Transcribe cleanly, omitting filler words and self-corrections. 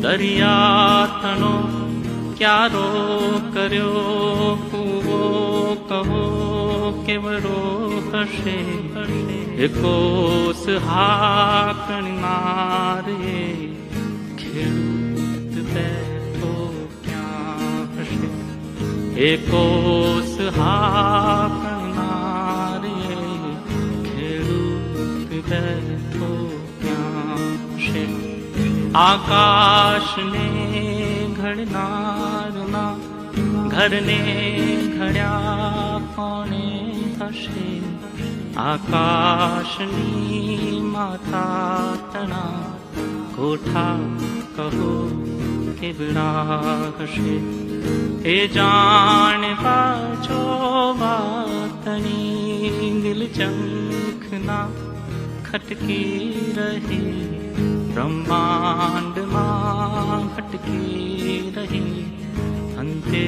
દરિયા તણો ક્યારો કર્યો કૂવો કહો કેવરો હશે કોસ હાકણ મારે ખેડૂત બેઠો ક્યાં હશે કોસ હાકણ મારે ખેડૂત બેઠો ક્યાં હશે આકાશને ઘડનારના ઘરને ઘડ્યા કોણે હશે આકાશની માતા તણા કોઠા કહો કેવડા હશે એ જાણ પાછો વાતની દિલ ચંખના ખટકી રહી બ્રહ્માંડમાં ભટકી રહી અંતે